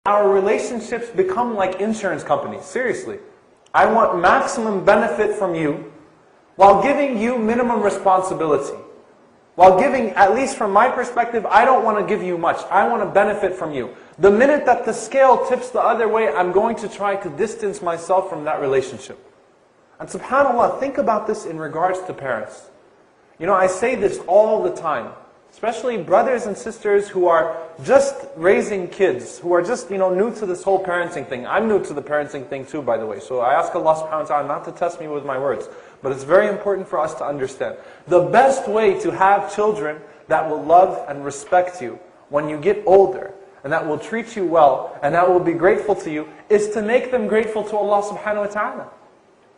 Our relationships become like insurance companies, seriously. I want maximum benefit from you while giving you minimum responsibility. While giving, at least from my perspective, I don't want to give you much. I want to benefit from you. The minute that the scale tips the other way, I'm going to try to distance myself from that relationship. And subhanAllah, think about this in regards to parents. You know, I say this all the time, especially brothers and sisters who are just raising kids, who are just, new to this whole parenting thing. I'm new to the parenting thing too, by the way. So I ask Allah subhanahu wa ta'ala not to test me with my words. But it's very important for us to understand. The best way to have children that will love and respect you when you get older, and that will treat you well, and that will be grateful to you, is to make them grateful to Allah subhanahu wa ta'ala.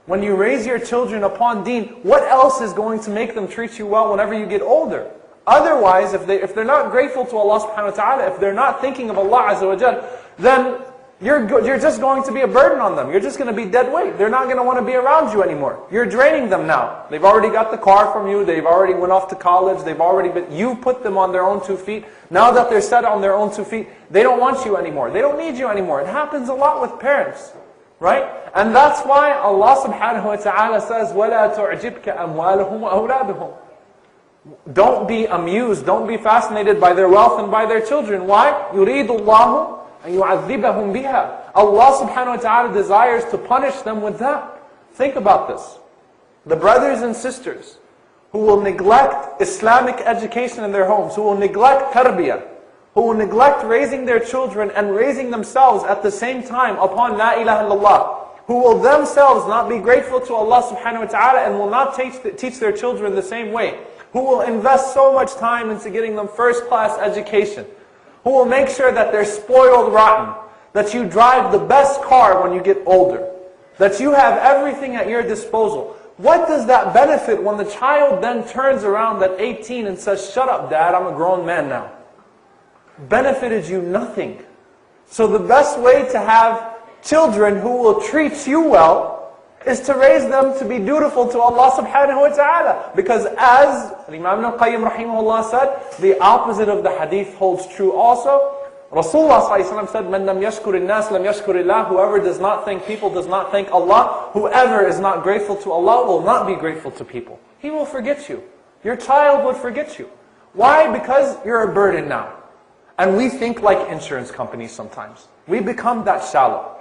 When you raise your children upon deen, what else is going to make them treat you well whenever you get older? Otherwise, if they're not grateful to Allah subhanahu wa ta'ala, if they're not thinking of Allah azza wa jal, then you're just going to be a burden on them. You're just going to be dead weight. They're not going to want to be around you anymore. You're draining them now. They've already got the car from you. They've already went off to college. You put them on their own 2 feet. Now that they're set on their own 2 feet, they don't want you anymore. They don't need you anymore. It happens a lot with parents. Right? And that's why Allah subhanahu wa ta'ala says, وَلَا تُعْجِبْكَ أَمْوَالُهُمْ وَأَوْلَادُهُم. Don't be amused, don't be fascinated by their wealth and by their children. Why? يُرِيدُ اللَّهُ أَن يُعَذِّبَهُم بِهَا. Allah subhanahu wa ta'ala desires to punish them with that. Think about this. The brothers and sisters who will neglect Islamic education in their homes, who will neglect tarbiyah, who will neglect raising their children and raising themselves at the same time upon La ilaha illallah, who will themselves not be grateful to Allah subhanahu wa ta'ala and will not teach their children the same way, who will invest so much time into getting them first-class education, who will make sure that they're spoiled rotten, that you drive the best car when you get older, that you have everything at your disposal. What does that benefit when the child then turns around at 18 and says, "Shut up, Dad, I'm a grown man now"? Benefited you nothing. So the best way to have children who will treat you well is to raise them to be dutiful to Allah subhanahu wa ta'ala. Because as Imam al-Qayyim rahimahullah said, the opposite of the hadith holds true also. Rasulullah said, "Man lam yashkur nas lam yashkur Allah." Whoever does not thank people does not thank Allah. Whoever is not grateful to Allah will not be grateful to people. He will forget you. Your child would forget you. Why? Because you're a burden now. And we think like insurance companies sometimes. We become that shallow.